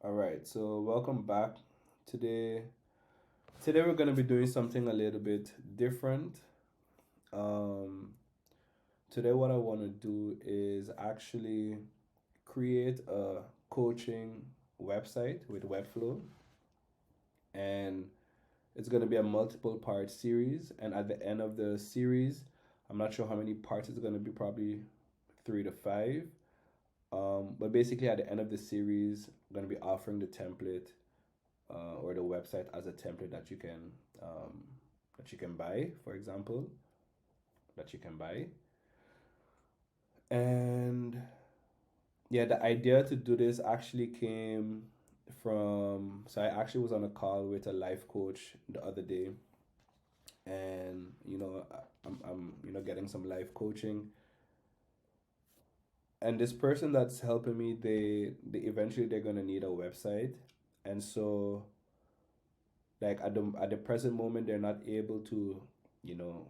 All right, so welcome back. Today, today we're gonna be doing something a little bit different. Um, Today, what I want to do is actually create a coaching website with Webflow, and it's gonna be a multiple part series. And at the end of the series, I'm not sure how many parts it's gonna be, probably 3 to 5. But basically, at the end of the series, I'm gonna be offering the template or the website as a template um, that you can buy, for example, that you can buy. And yeah, the idea to do this actually came from. So I actually was on a call with a life coach the other day, and I'm getting some life coaching, and this person that's helping me, they eventually they're gonna need a website, and so like at the present moment they're not able to you know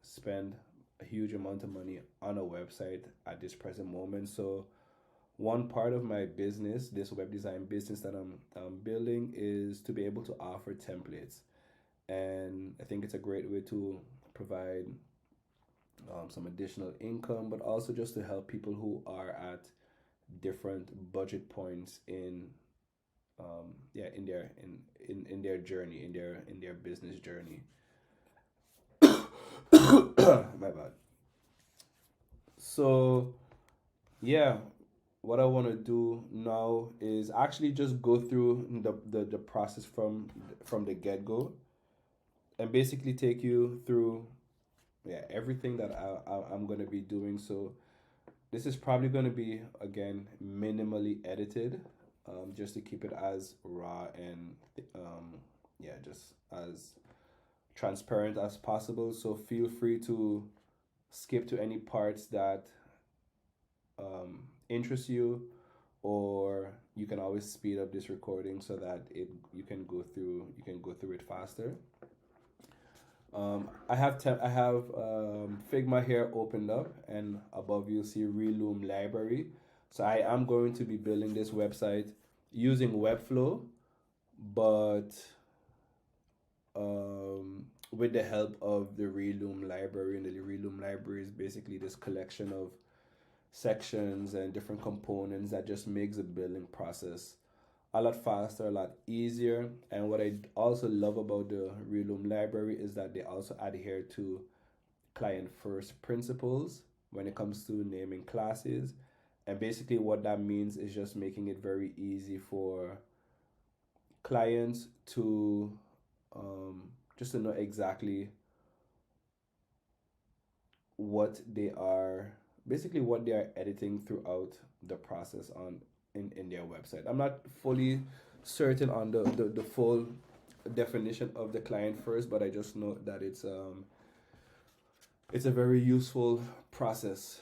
spend a huge amount of money on a website at this present moment. So one part of my business, this web design business that I'm building, is to be able to offer templates, and I think it's a great way to provide some additional income, but also just to help people who are at different budget points in in their journey, in their business journey. My bad. So yeah, what I want to do now is actually just go through the process from the get go, and basically take you through everything that I'm gonna be doing. So this is probably gonna be again minimally edited, just to keep it as raw and just as transparent as possible. So feel free to skip to any parts that interest you, or you can always speed up this recording so that it you can go through it faster. I have Figma here opened up, and above you'll see Reloom Library. So I am going to be building this website using Webflow, but with the help of the Reloom Library. And the Reloom Library is basically this collection of sections and different components that just makes the building process a lot faster, a lot easier. And what I also love about the Reloom library is that they also adhere to client first principles when it comes to naming classes. And basically, what that means is just making it very easy for clients to just to know exactly what they are basically what they are editing throughout the process in their website. I'm not fully certain on the full definition of the client first, but I just know that it's a very useful process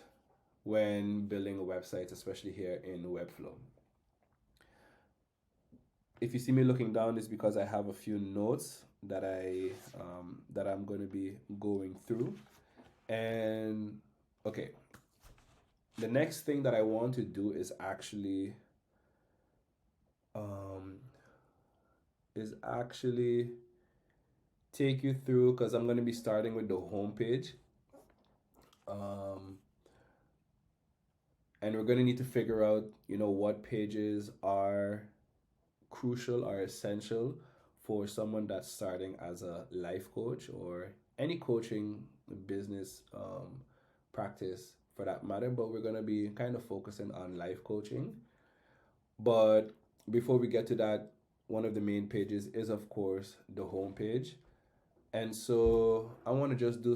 when building a website, especially here in Webflow. If you see me looking down, it's because I have a few notes that I'm going to be going through. And okay, the next thing that I want to do um, is actually take you through, because I'm going to be starting with the homepage. Um, and we're going to need to figure out, what pages are crucial or essential for someone that's starting as a life coach or any coaching business practice for that matter. But we're going to be kind of focusing on life coaching. But before we get to that, one of the main pages is, of course, the homepage. And so I want to just do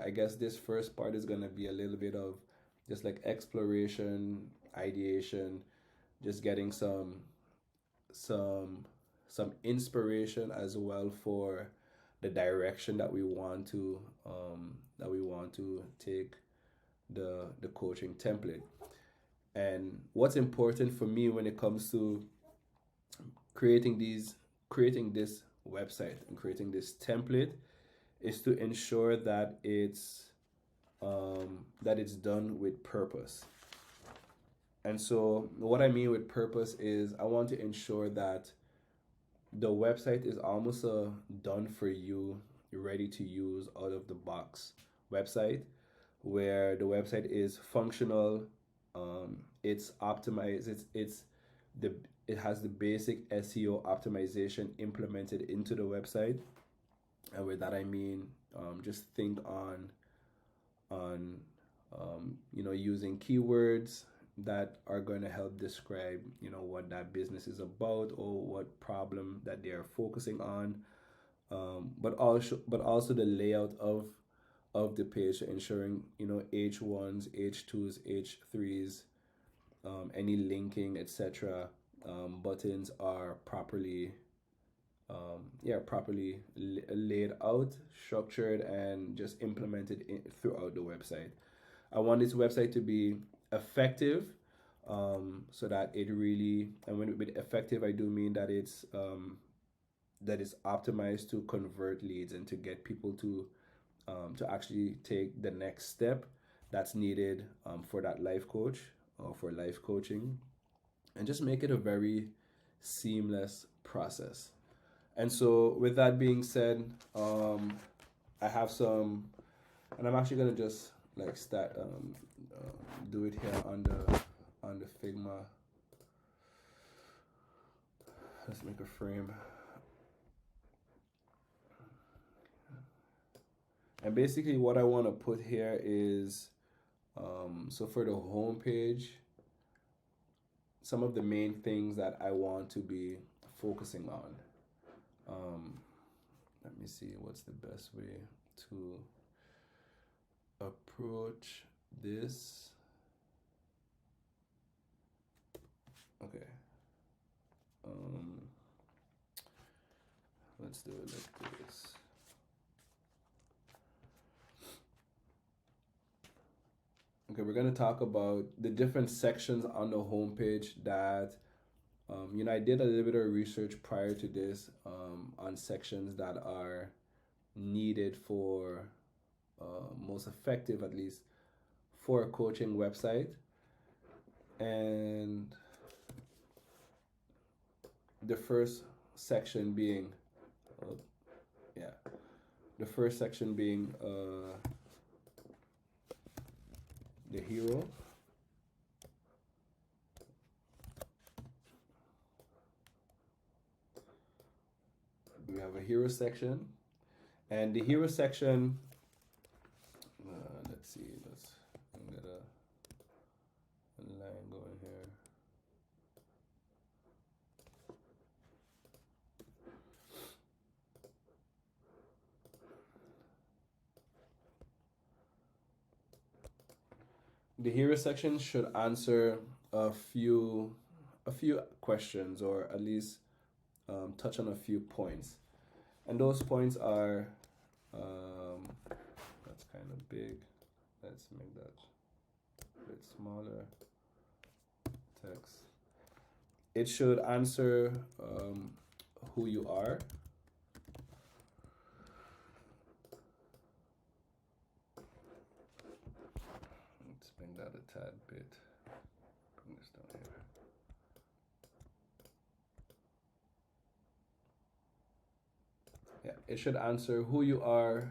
I guess this first part is going to be a little bit of just like exploration, ideation, just getting some some inspiration as well for the direction that we want to take the coaching template. And what's important for me when it comes to creating these creating this website and creating this template is to ensure that it's done with purpose. And so what I mean with purpose is I want to ensure that the website is almost a done for you, ready to use out of the box website, where the website is functional, it's optimized, it's the it has the basic SEO optimization implemented into the website. And with that I mean, just think on using keywords that are going to help describe what that business is about or what problem that they are focusing on, but also the layout of the page, so ensuring H1s, H2s, H3s, any linking, etc. Buttons are properly laid out, structured, and just implemented throughout the website. I want this website to be effective, so that it really, and when with effective, I do mean that it's optimized to convert leads and to get people to actually take the next step that's needed, for that life coach or for life coaching, and just make it a very seamless process. And so, with that being said, I have some, and I'm actually gonna just like start do it here on the Figma. Let's make a frame. And basically, what I want to put here is, so for the home page, some of the main things that I want to be focusing on. Let me see what's the best way to approach this. Okay. Let's do it like this. Okay, we're going to talk about the different sections on the homepage that, I did a little bit of research prior to this, on sections that are needed for, most effective, at least, for a coaching website. And the first section being, the first section being the hero. We have a hero section, and the hero section, let's see, I'm gonna a line going here. The hero section should answer a few questions, or at least, touch on a few points. And those points are, that's kind of big. Let's make that a bit smaller. Text. It should answer, who you are. Let's bring that a tad bit. Bring this down here. Yeah, it should answer who you are,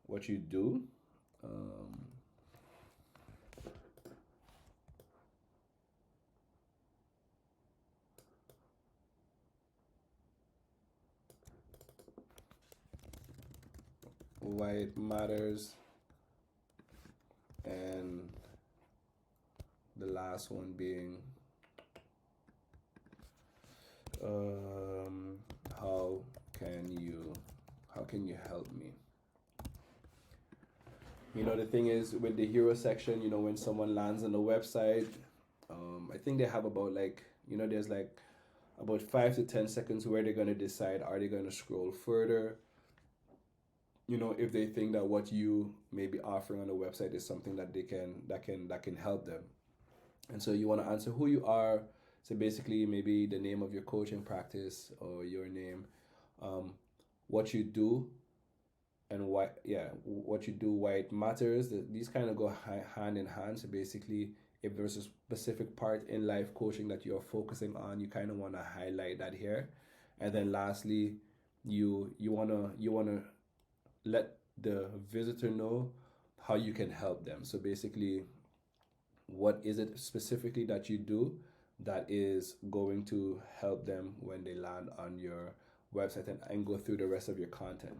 what you do, why it matters, and the last one being, how can you help me? The thing is, with the hero section, when someone lands on the website, I think they have about, there's about 5 to 10 seconds where they're going to decide, are they going to scroll further, if they think that what you may be offering on the website is something that can help them. And so you want to answer who you are, So basically, maybe the name of your coaching practice or your name, what you do, and why. Yeah, what you do, why it matters. These kind of go hand in hand. So basically, if there's a specific part in life coaching that you're focusing on, you kind of want to highlight that here. And then lastly, you wanna let the visitor know how you can help them. So basically, what is it specifically that you do that is going to help them when they land on your website, and go through the rest of your content.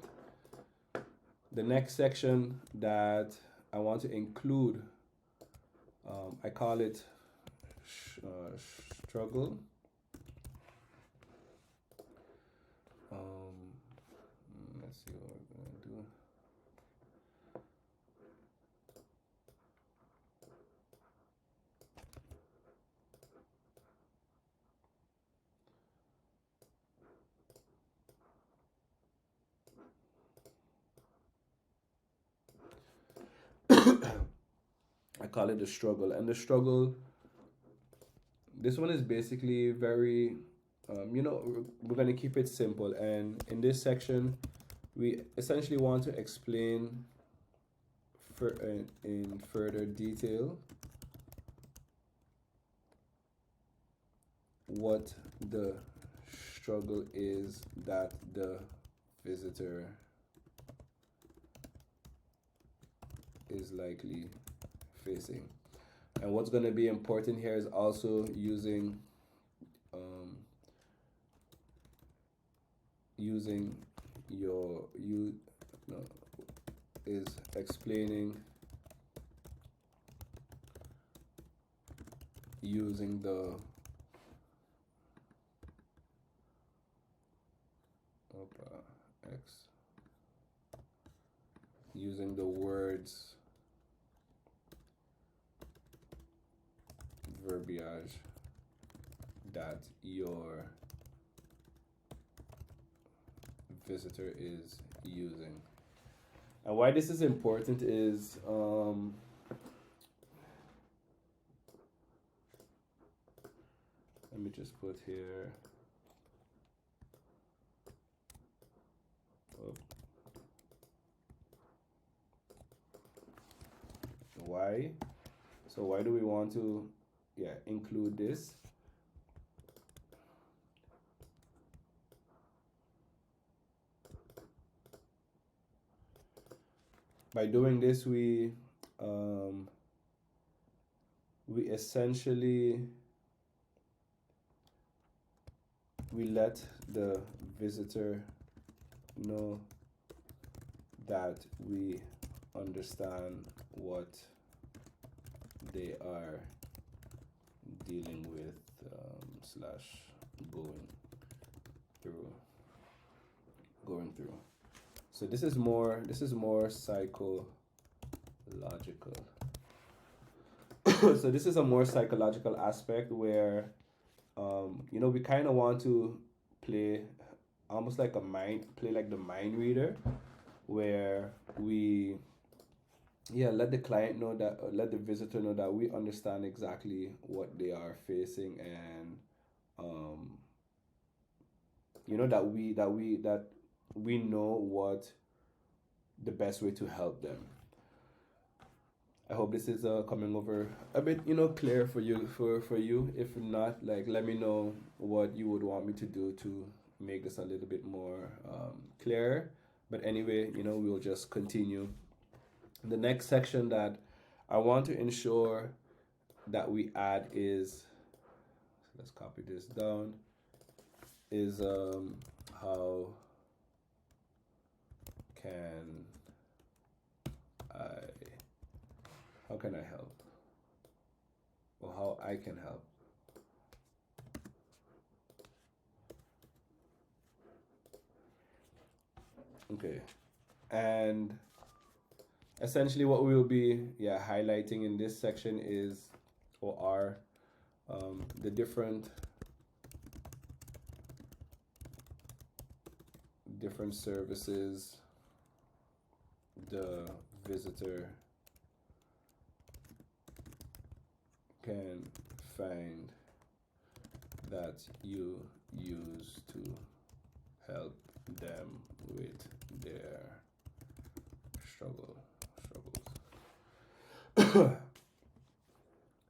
The next section that I want to include, I call it struggle. Let's see what we're going to do. I call it the struggle. And the struggle, this one is basically very, we're going to keep it simple. And in this section, we essentially want to explain in further detail what the struggle is that the visitor is likely facing. And what's going to be important here is also using is explaining using the using the words verbiage that your visitor is using. And why this is important is let me just put here why. So why do we want to include this? By doing this, we essentially let the visitor know that we understand what they are dealing with slash going through. So this is more psychological. So this is a more psychological aspect where we kind of want to play almost like the mind reader, where we let the client know that, let the visitor know that we understand exactly what they are facing, and that we know what the best way to help them. I hope this is coming over a bit clear for you. For you, if not, let me know what you would want me to do to make this a little bit more clear. But anyway, we'll just continue. The next section that I want to ensure that we add is, let's copy this down, is how can I help, or how I can help. Okay, and essentially what we will be highlighting in this section is, or are, the different services the visitor can find that you use to help them with their struggles.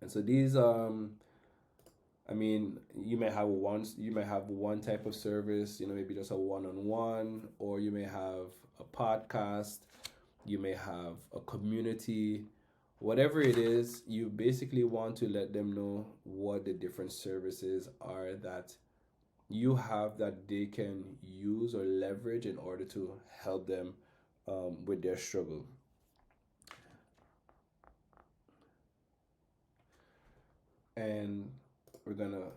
And so these I mean, you may have one type of service, maybe just a one-on-one, or you may have a podcast, you may have a community. Whatever it is, you basically want to let them know what the different services are that you have that they can use or leverage in order to help them with their struggle. And we're gonna,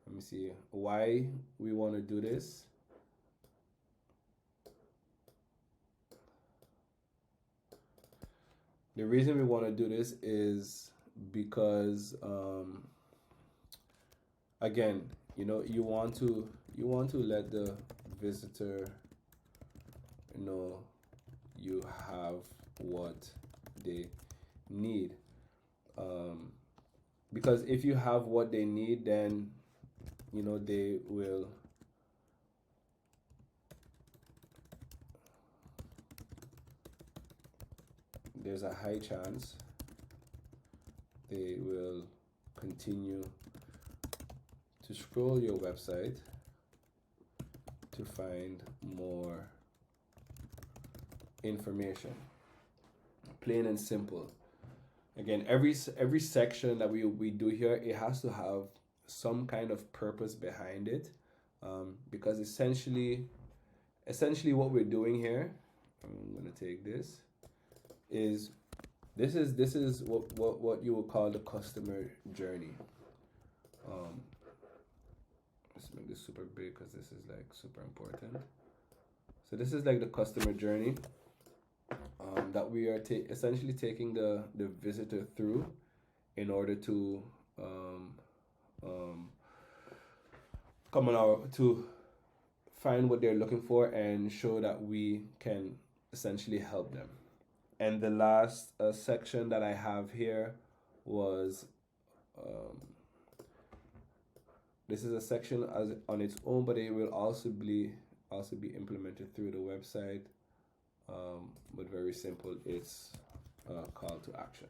let me see why we want to do this. The reason we want to do this is because again, you want to let the visitor know you have what they need. Because if you have what they need, then they will there's a high chance they will continue to scroll your website to find more information. Plain and simple. Again, every section that we do here, it has to have some kind of purpose behind it, because essentially what we're doing here, I'm going to take this is what you would call the customer journey. Let's make this super big because this is like super important. So this is like the customer journey that we are essentially taking the visitor through in order to to find what they're looking for and show that we can essentially help them. And the last section that I have here was this is a section as on its own, but it will also be implemented through the website. But very simple. It's a call to action.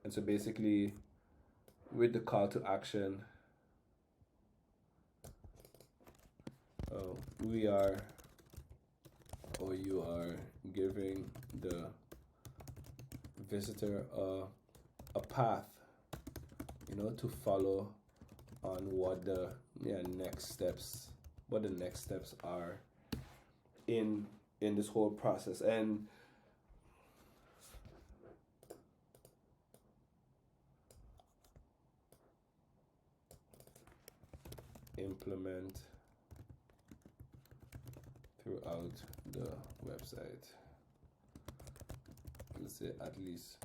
And so basically, with the call to action, you are giving the visitor a path, to follow on what the next steps are in this whole process. And implement throughout the website, let's say at least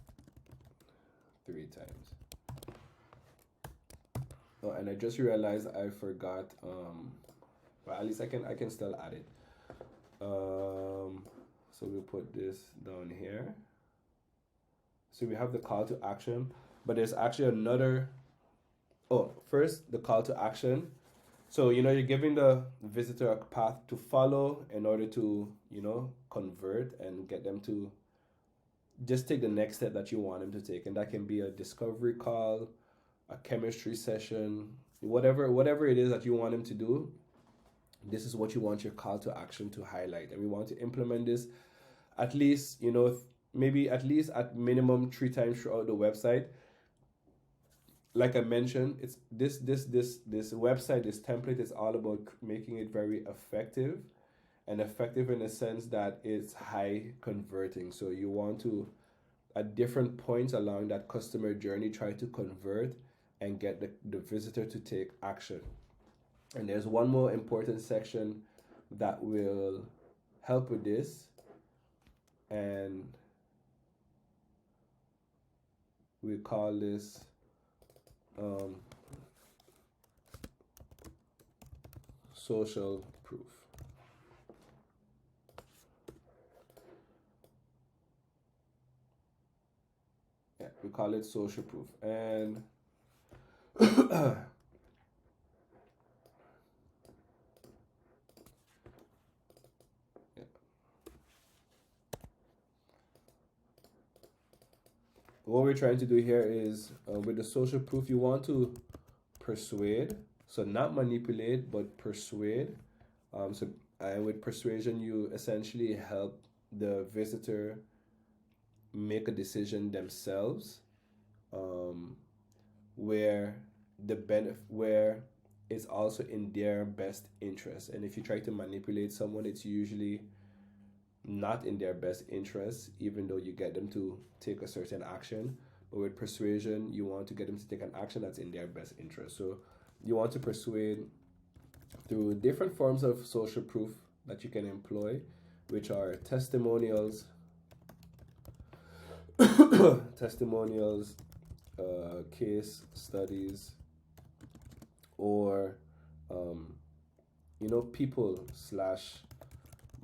3 times. Oh, and I just realized I forgot, well, at least I can still add it. So we'll put this down here. So we have the call to action, but there's actually another, first the call to action. So, you're giving the visitor a path to follow in order to, convert and get them to just take the next step that you want them to take. And that can be a discovery call, a chemistry session, whatever it is that you want them to do. This is what you want your call to action to highlight. And we want to implement this at least, maybe at least at minimum 3 times throughout the website. Like I mentioned, it's this website, this template is all about making it very effective, and effective in the sense that it's high converting. So you want to, at different points along that customer journey, try to convert and get the visitor to take action. And there's one more important section that will help with this, and we call this social proof. We call it social proof. And what we're trying to do here is with the social proof, you want to persuade, so not manipulate, but persuade. So with persuasion, you essentially help the visitor make a decision themselves, um, where where it's also in their best interest. And if you try to manipulate someone, it's usually not in their best interest, even though you get them to take a certain action. But with persuasion, you want to get them to take an action that's in their best interest. So you want to persuade through different forms of social proof that you can employ, which are testimonials, testimonials, case studies, or people slash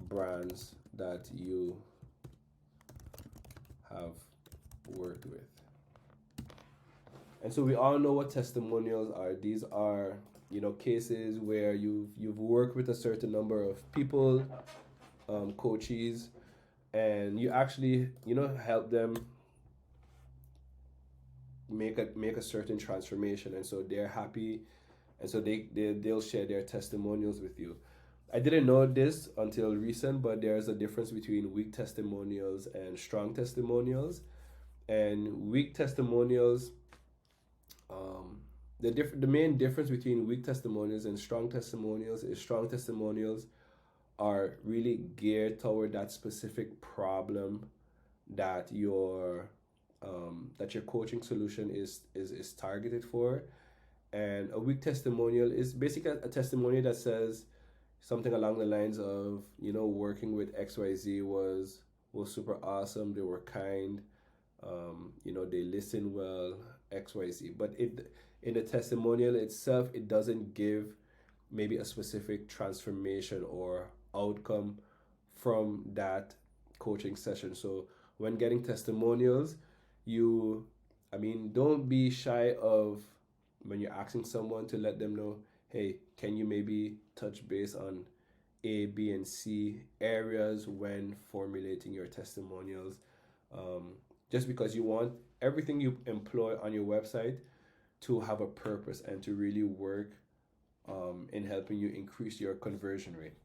brands that you have worked with. And so we all know what testimonials are. These are, cases where you've worked with a certain number of people, coaches, and you actually, help them make a certain transformation, and so they're happy, and so they'll share their testimonials with you. I didn't know this until recent, but there's a difference between weak testimonials and strong testimonials. And weak testimonials, the main difference between weak testimonials and strong testimonials is strong testimonials are really geared toward that specific problem that your coaching solution is targeted for. And a weak testimonial is basically a testimonial that says something along the lines of, working with XYZ was super awesome. They were kind. They listen well, XYZ. But in the testimonial itself, it doesn't give maybe a specific transformation or outcome from that coaching session. So when getting testimonials, don't be shy of when you're asking someone to let them know, hey, can you maybe touch base on A, B, and C areas when formulating your testimonials? Just because you want everything you employ on your website to have a purpose and to really work in helping you increase your conversion rate.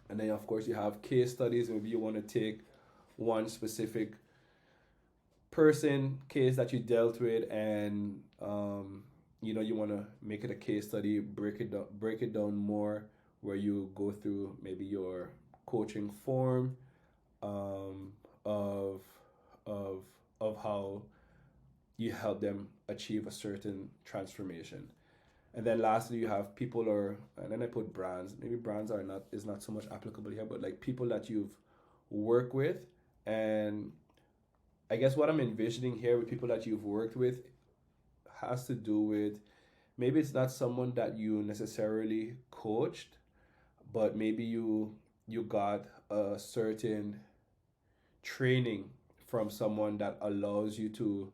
And then, of course, you have case studies. Maybe you want to take one specific person case that you dealt with, and you want to make it a case study, break it down more, where you go through maybe your coaching form, of how you help them achieve a certain transformation. And then lastly, you have and then I put brands. Maybe brands is not so much applicable here, but like people that you've worked with. And I guess what I'm envisioning here with people that you've worked with has to do with, maybe it's not someone that you necessarily coached, but maybe you got a certain training from someone that allows you to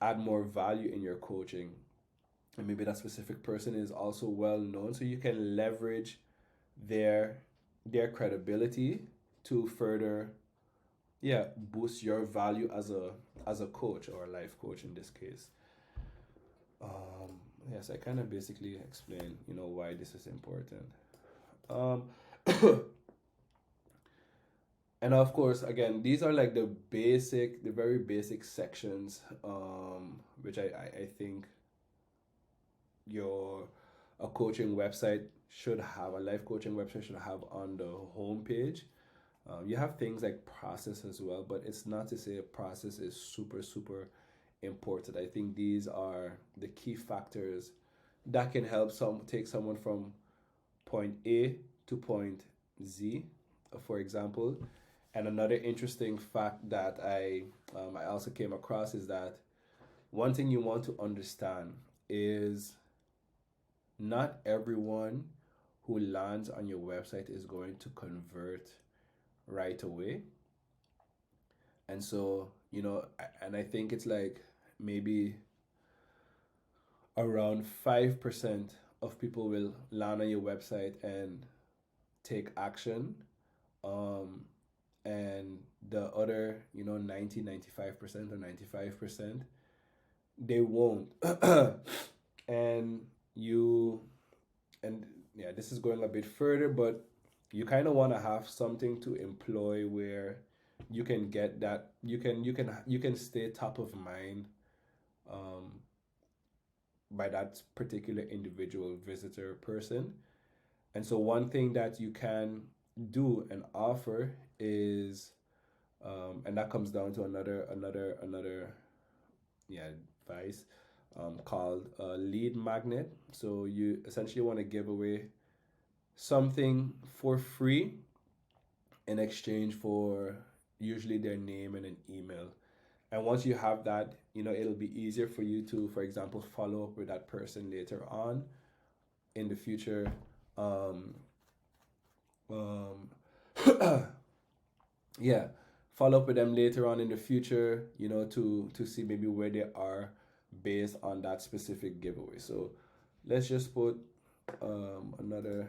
add more value in your coaching. And maybe that specific person is also well known, so you can leverage their credibility to further boost your value as a coach, or a life coach in this case. Yes, I kind of basically explain why this is important. And of course, again, these are like the very basic sections, which I think a coaching website should have, a life coaching website should have on the homepage. You have things like process as well, but it's not to say a process is super, super important. I think these are the key factors that can help take someone from point A to point Z, for example. And another interesting fact that I also came across is that one thing you want to understand is not everyone who lands on your website is going to convert right away. And so and I think it's like maybe around 5% of people will land on your website and take action. Um, and the other, 95% or 95%, they won't. and you, and yeah, this is going a bit further, but you kind of want to have something to employ where you can get that, you can stay top of mind, um, by that particular individual visitor person. And so one thing that you can do and offer is, and that comes down to another yeah advice, called a lead magnet. So you essentially want to give away something for free in exchange for usually their name and an email. And once you have that, it'll be easier for you to, for example, follow up with that person later on in the future. Um, um, yeah, follow up with them later on in the future, to see maybe where they are based on that specific giveaway. So let's just put, another,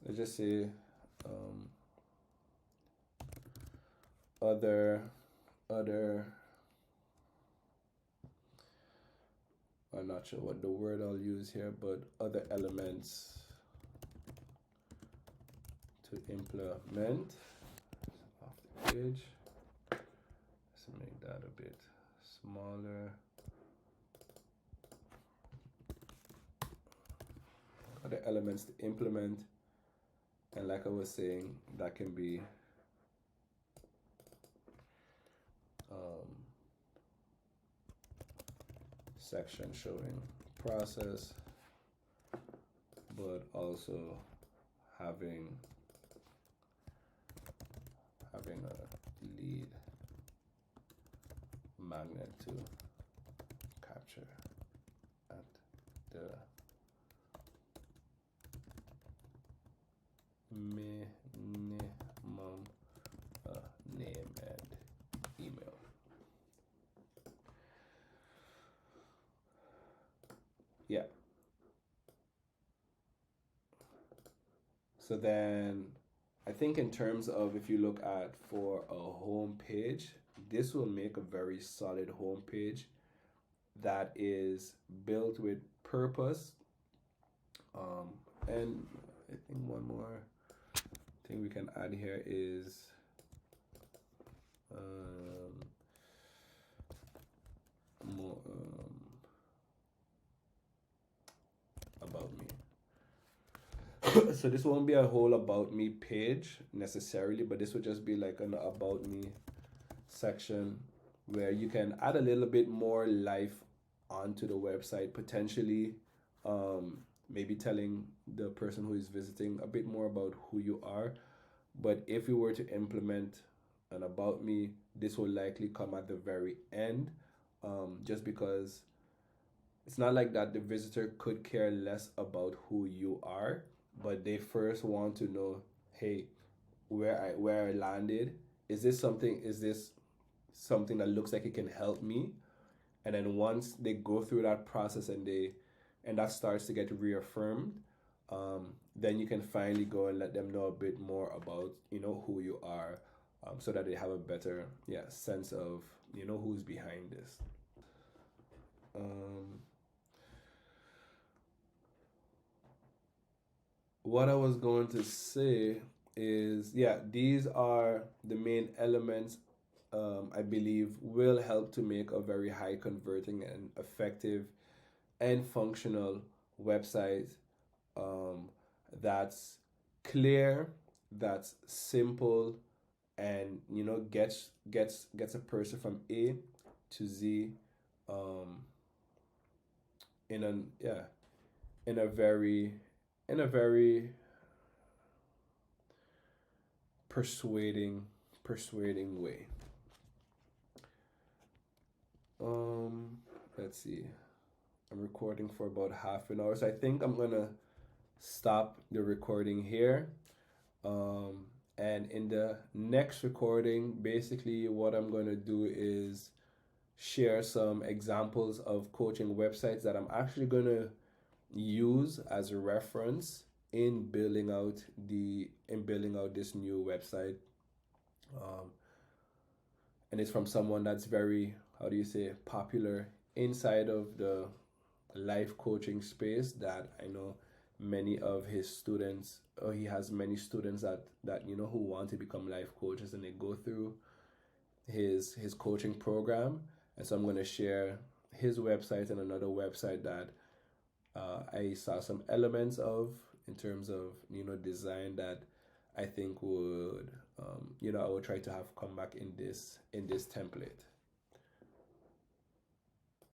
let's just say, um, other other I'm not sure what the word I'll use here, but other elements to implement off the page. Let's make that a bit smaller. Other elements to implement, and like I was saying, that can be, section showing process, but also having a lead magnet to capture at the minimum, name and email. Yeah. So then I think in terms of, if you look at for a home page, this will make a very solid home page that is built with purpose. And I think one more thing we can add here is, more, about me. So this won't be a whole about me page necessarily, but this would just be like an about me section where you can add a little bit more life onto the website, potentially, maybe telling the person who is visiting a bit more about who you are. But if you were to implement an about me, this will likely come at the very end, just because it's not like that the visitor could care less about who you are, but they first want to know, hey, where I landed, is this something that looks like it can help me? And then once they go through that process and that starts to get reaffirmed, then you can finally go and let them know a bit more about, who you are, so that they have a better, sense of, who's behind this. um, what I was going to say is, yeah, these are the main elements, I believe will help to make a very high converting and effective and functional website, um, that's clear, that's simple, and gets a person from A to Z, um, in a yeah in a very in a very persuading way. Let's see. I'm recording for about half an hour, so I think I'm gonna stop the recording here. And in the next recording, basically what I'm going to do is share some examples of coaching websites that I'm actually going to use as a reference in building out this new website. Um, and it's from someone that's very, how do you say, popular inside of the life coaching space, that I know many of his students, or he has many students that who want to become life coaches, and they go through his coaching program. And so I'm going to share his website and another website that I saw some elements of in terms of design that I think would I would try to have come back in this template.